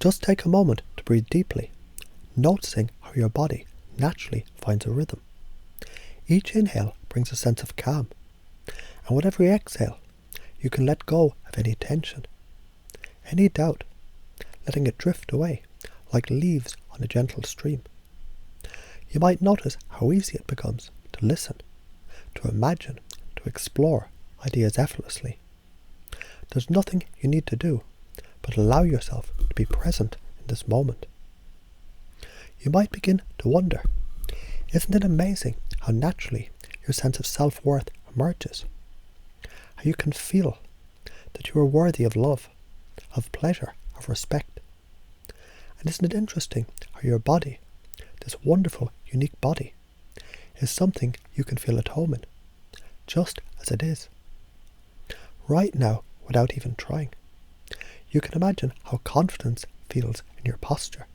Just take a moment to breathe deeply, noticing how your body naturally finds a rhythm. Each inhale brings a sense of calm, and with every exhale, you can let go of any tension, any doubt, letting it drift away like leaves on a gentle stream. You might notice how easy it becomes to listen, to imagine, to explore ideas effortlessly. There's nothing you need to do but allow yourself to be present in this moment. You might begin to wonder, isn't it amazing how naturally your sense of self-worth emerges? How you can feel that you are worthy of love, of pleasure, of respect. And isn't it interesting how your body, this wonderful, unique body, is something you can feel at home in, just as it is. Right now, without even trying, you can imagine how confidence feels in your posture,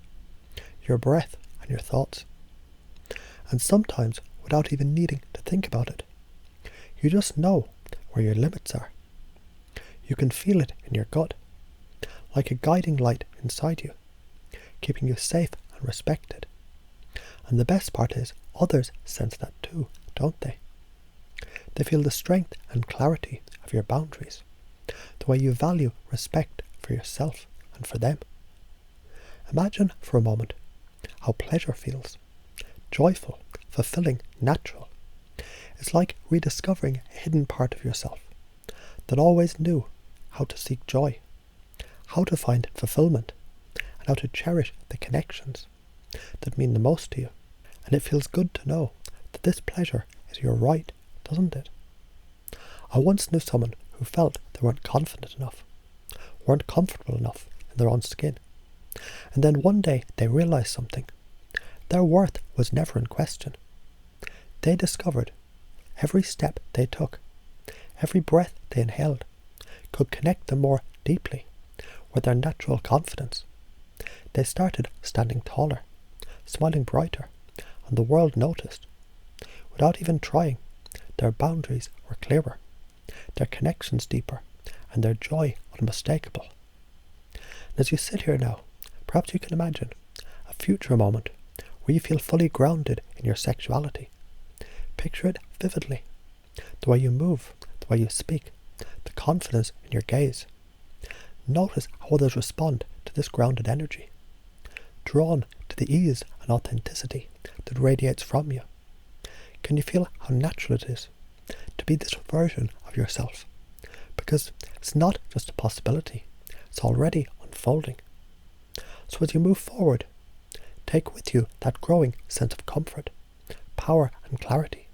your breath, and your thoughts. And sometimes, without even needing to think about it, you just know where your limits are. You can feel it in your gut, like a guiding light inside you, keeping you safe and respected. And the best part is, others sense that too, don't they? They feel the strength and clarity of your boundaries, the way you value respect for yourself and for them. Imagine for a moment how pleasure feels. Joyful, fulfilling, natural. It's like rediscovering a hidden part of yourself that always knew how to seek joy, how to find fulfillment, and how to cherish the connections that mean the most to you. And it feels good to know that this pleasure is your right, doesn't it? I once knew someone who felt they weren't confident enough, weren't comfortable enough in their own skin. And then one day they realized something. Their worth was never in question. They discovered every step they took, every breath they inhaled, could connect them more deeply with their natural confidence. They started standing taller, smiling brighter, and the world noticed. Without even trying, their boundaries were clearer, their connections deeper, and their joy unmistakable. And as you sit here now, perhaps you can imagine a future moment where you feel fully grounded in your sexuality. Picture it vividly. The way you move, the way you speak, the confidence in your gaze. Notice how others respond to this grounded energy, drawn to the ease and authenticity that radiates from you. Can you feel how natural it is to be this version of yourself? Because it's not just a possibility, it's already unfolding. So as you move forward, take with you that growing sense of comfort, power and clarity.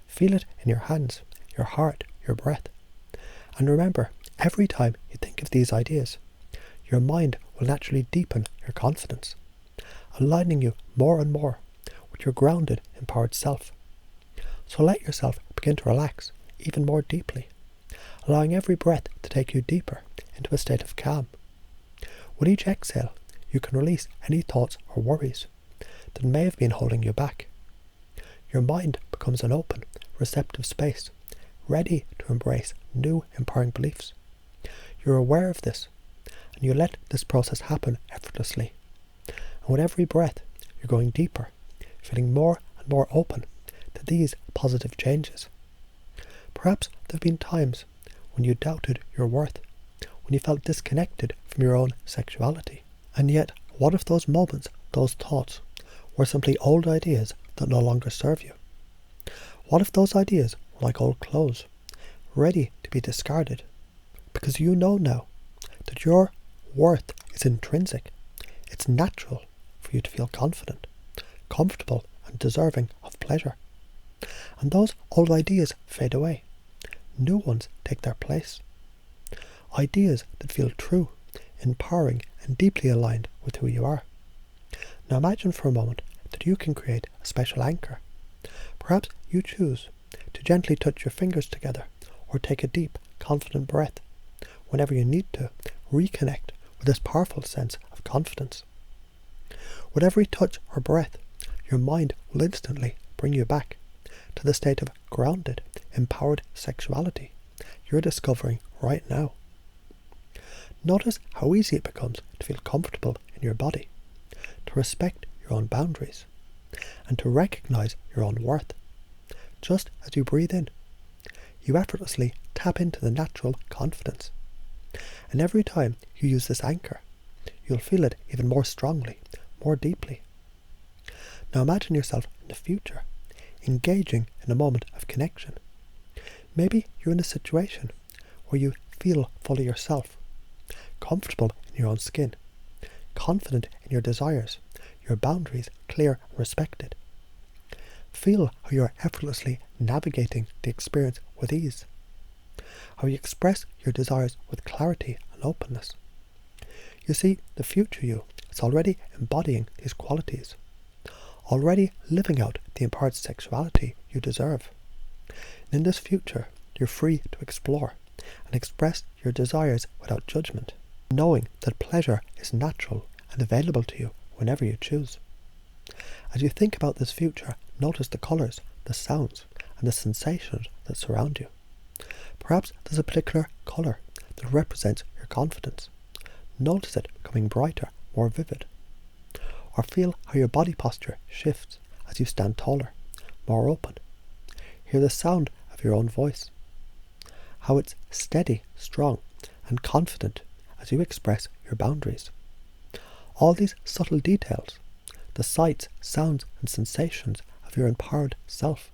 Feel it in your hands, your heart, your breath. And remember, every time you think of these ideas, your mind will naturally deepen your confidence, aligning you more and more with your grounded, empowered self. So let yourself begin to relax even more deeply, allowing every breath to take you deeper into a state of calm. With each exhale, you can release any thoughts or worries that may have been holding you back. Your mind becomes an open, receptive space, ready to embrace new, empowering beliefs. You're aware of this, and you let this process happen effortlessly. And with every breath, you're going deeper, feeling more and more open to these positive changes. Perhaps there have been times when you doubted your worth, when you felt disconnected from your own sexuality. And yet, what if those moments, those thoughts, were simply old ideas that no longer serve you? What if those ideas were like old clothes, ready to be discarded? Because you know now that your worth is intrinsic. It's natural for you to feel confident, comfortable, and deserving of pleasure. And those old ideas fade away. New ones take their place. Ideas that feel true, empowering, and deeply aligned with who you are. Now imagine for a moment that you can create a special anchor. Perhaps you choose to gently touch your fingers together or take a deep, confident breath whenever you need to reconnect with this powerful sense of confidence. With every touch or breath, your mind will instantly bring you back to the state of grounded, empowered sexuality you're discovering right now. Notice how easy it becomes to feel comfortable in your body, to respect your own boundaries, and to recognize your own worth. Just as you breathe in, you effortlessly tap into the natural confidence. And every time you use this anchor, you'll feel it even more strongly, more deeply. Now imagine yourself in the future, engaging in a moment of connection. Maybe you're in a situation where you feel fully yourself, comfortable in your own skin, confident in your desires, your boundaries clear and respected. Feel how you are effortlessly navigating the experience with ease, how you express your desires with clarity and openness. You see, the future you is already embodying these qualities, already living out the empowered sexuality you deserve. And in this future, you're free to explore and express your desires without judgment, knowing that pleasure is natural and available to you whenever you choose. As you think about this future, notice the colours, the sounds, and the sensations that surround you. Perhaps there's a particular colour that represents your confidence. Notice it becoming brighter, more vivid. Or feel how your body posture shifts as you stand taller, more open. Hear the sound of your own voice, how it's steady, strong, and confident as you express your boundaries. All these subtle details, the sights, sounds, and sensations of your empowered self,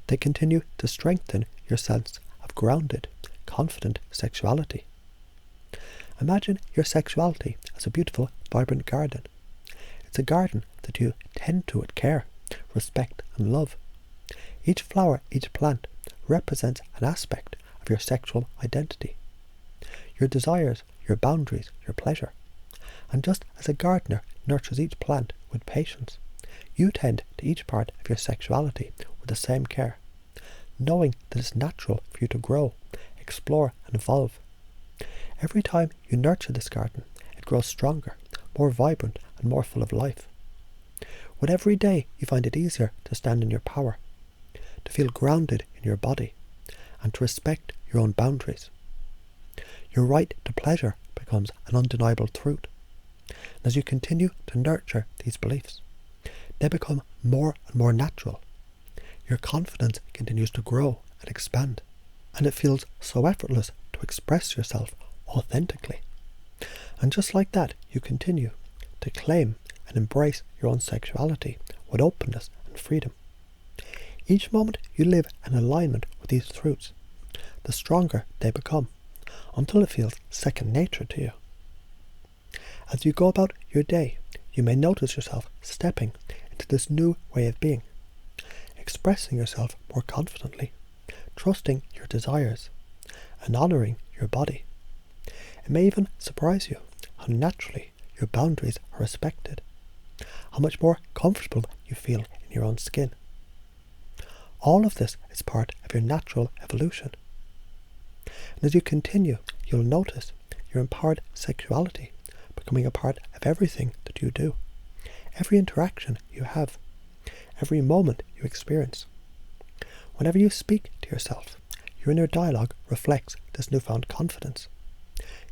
they continue to strengthen your sense of grounded, confident sexuality. Imagine your sexuality as a beautiful, vibrant garden. It's a garden that you tend to with care, respect, and love. Each flower, each plant represents an aspect of your sexual identity, your desires, your boundaries, your pleasure. And just as a gardener nurtures each plant with patience, you tend to each part of your sexuality with the same care, knowing that it's natural for you to grow, explore, and evolve. Every time you nurture this garden, it grows stronger, more vibrant, and more full of life. With every day, you find it easier to stand in your power, to feel grounded in your body, and to respect your own boundaries. Your right to pleasure becomes an undeniable truth. And as you continue to nurture these beliefs, they become more and more natural. Your confidence continues to grow and expand, and it feels so effortless to express yourself authentically. And just like that, you continue to claim and embrace your own sexuality with openness and freedom. Each moment you live in alignment with these truths, the stronger they become, until it feels second nature to you. As you go about your day, you may notice yourself stepping into this new way of being, expressing yourself more confidently, trusting your desires, and honouring your body. It may even surprise you how naturally your boundaries are respected, how much more comfortable you feel in your own skin. All of this is part of your natural evolution. And as you continue, you'll notice your empowered sexuality becoming a part of everything that you do, every interaction you have, every moment you experience. Whenever you speak to yourself, your inner dialogue reflects this newfound confidence.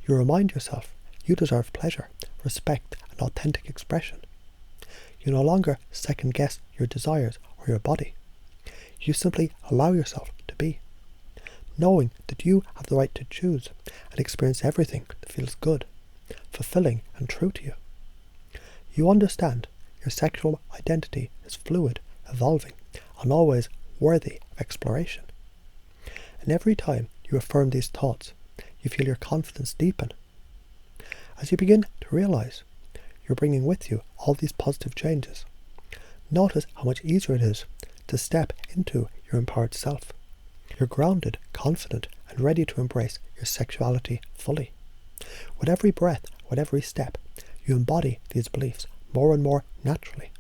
You remind yourself you deserve pleasure, respect, and authentic expression. You no longer second guess your desires or your body. You simply allow yourself to be, knowing that you have the right to choose and experience everything that feels good, fulfilling, and true to you. You understand your sexual identity is fluid, evolving, and always worthy of exploration. And every time you affirm these thoughts, you feel your confidence deepen. As you begin to realize you're bringing with you all these positive changes, notice how much easier it is to step into your empowered self. You're grounded, confident, and ready to embrace your sexuality fully. With every breath, with every step, you embody these beliefs more and more naturally,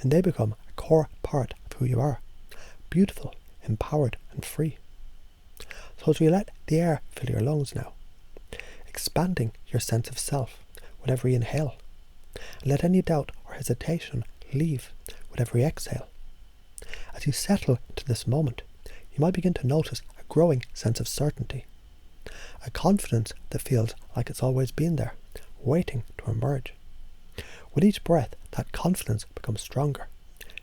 and they become a core part of who you are, beautiful, empowered, and free. So as you let the air fill your lungs now, expanding your sense of self with every inhale, and let any doubt or hesitation leave with every exhale. As you settle into this moment, you might begin to notice a growing sense of certainty, a confidence that feels like it's always been there, waiting to emerge. With each breath, that confidence becomes stronger,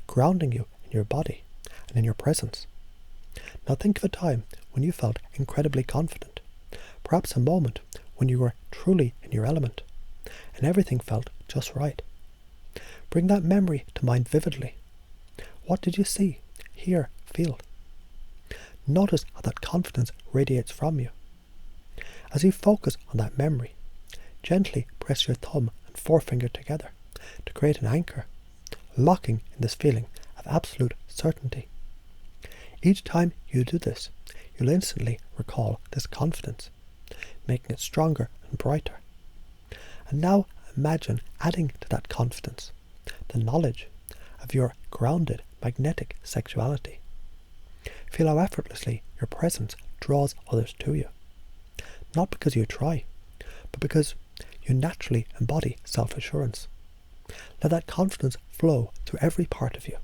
grounding you in your body and in your presence. Now think of a time when you felt incredibly confident, perhaps a moment when you were truly in your element, and everything felt just right. Bring that memory to mind vividly. What did you see, hear, feel? Notice how that confidence radiates from you. As you focus on that memory, gently press your thumb and forefinger together to create an anchor, locking in this feeling of absolute certainty. Each time you do this, you'll instantly recall this confidence, making it stronger and brighter. And now imagine adding to that confidence the knowledge of your grounded magnetic sexuality. Feel how effortlessly your presence draws others to you. Not because you try, but because you naturally embody self-assurance. Let that confidence flow through every part of you,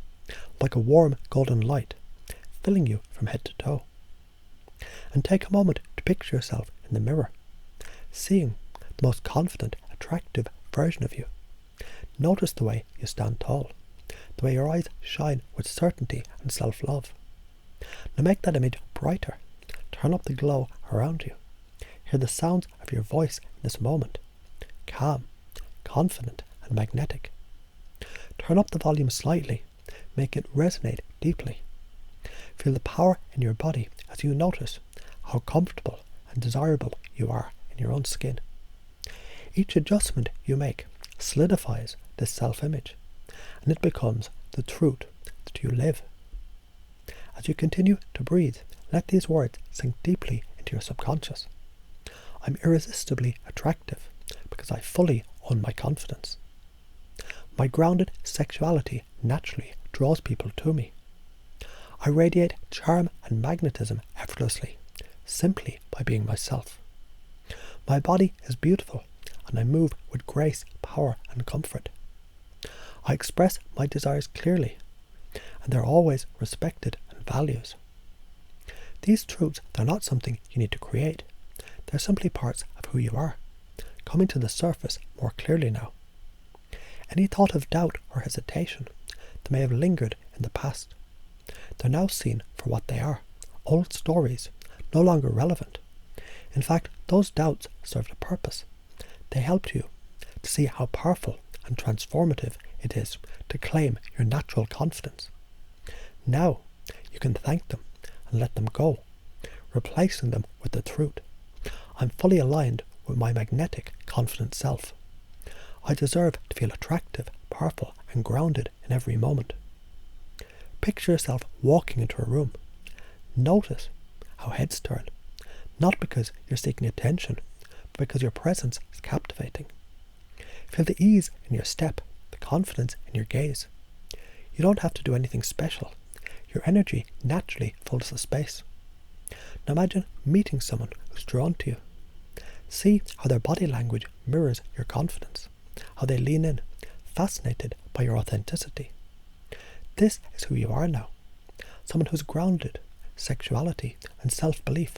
like a warm golden light, filling you from head to toe. And take a moment to picture yourself in the mirror, seeing the most confident, attractive version of you. Notice the way you stand tall, the way your eyes shine with certainty and self-love. Now make that image brighter. Turn up the glow around you. Hear the sounds of your voice in this moment, calm, confident, and magnetic. Turn up the volume slightly, make it resonate deeply. Feel the power in your body as you notice how comfortable and desirable you are in your own skin. Each adjustment you make solidifies this self-image, and it becomes the truth that you live. As you continue to breathe, let these words sink deeply into your subconscious. I'm irresistibly attractive because I fully own my confidence. My grounded sexuality naturally draws people to me. I radiate charm and magnetism effortlessly, simply by being myself. My body is beautiful, and I move with grace, power, and comfort. I express my desires clearly, and they're always respected and valued. These truths are not something you need to create. They're simply parts of who you are, coming to the surface more clearly now. Any thought of doubt or hesitation that may have lingered in the past, they're now seen for what they are, old stories, no longer relevant. In fact, those doubts served a purpose. They helped you to see how powerful and transformative it is to claim your natural confidence. Now you can thank them and let them go, replacing them with the truth. I'm fully aligned with my magnetic, confident self. I deserve to feel attractive, powerful, and grounded in every moment. Picture yourself walking into a room. Notice how heads turn, not because you're seeking attention, but because your presence is captivating. Feel the ease in your step, the confidence in your gaze. You don't have to do anything special. Your energy naturally fills the space. Now imagine meeting someone who's drawn to you. See how their body language mirrors your confidence, how they lean in, fascinated by your authenticity. This is who you are now. Someone who's grounded, sexuality, and self-belief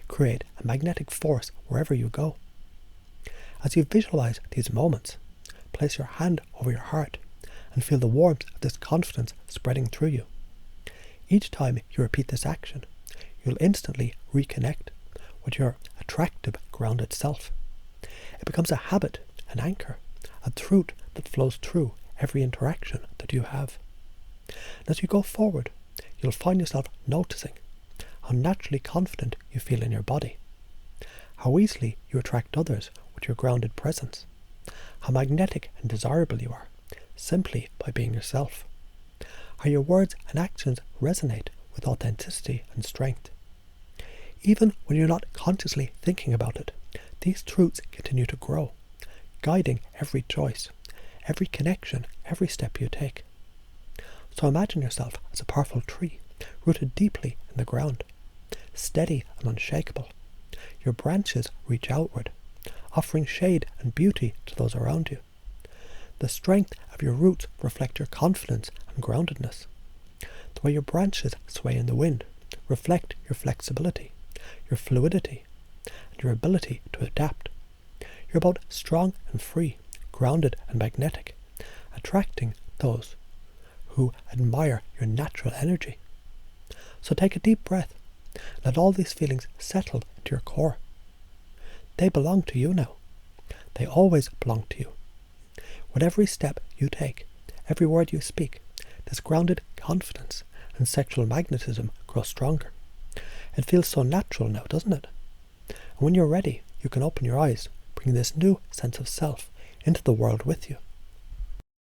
create a magnetic force wherever you go. As you visualize these moments, place your hand over your heart and feel the warmth of this confidence spreading through you. Each time you repeat this action, you'll instantly reconnect with your attractive, grounded self. It becomes a habit, an anchor, a truth that flows through every interaction that you have. And as you go forward, you'll find yourself noticing how naturally confident you feel in your body, how easily you attract others with your grounded presence, how magnetic and desirable you are, simply by being yourself, how your words and actions resonate with authenticity and strength. Even when you're not consciously thinking about it, these truths continue to grow, guiding every choice, every connection, every step you take. So imagine yourself as a powerful tree, rooted deeply in the ground, steady and unshakable. Your branches reach outward, offering shade and beauty to those around you. The strength of your roots reflect your confidence and groundedness. The way your branches sway in the wind reflect your flexibility, your fluidity. and your ability to adapt. You're both strong and free, grounded and magnetic, attracting those who admire your natural energy. So take a deep breath. Let all these feelings settle into your core. They belong to you now. They always belong to you. With every step you take, every word you speak, this grounded confidence and sexual magnetism grows stronger. It feels so natural now, doesn't it? And when you're ready, you can open your eyes, bring this new sense of self into the world with you.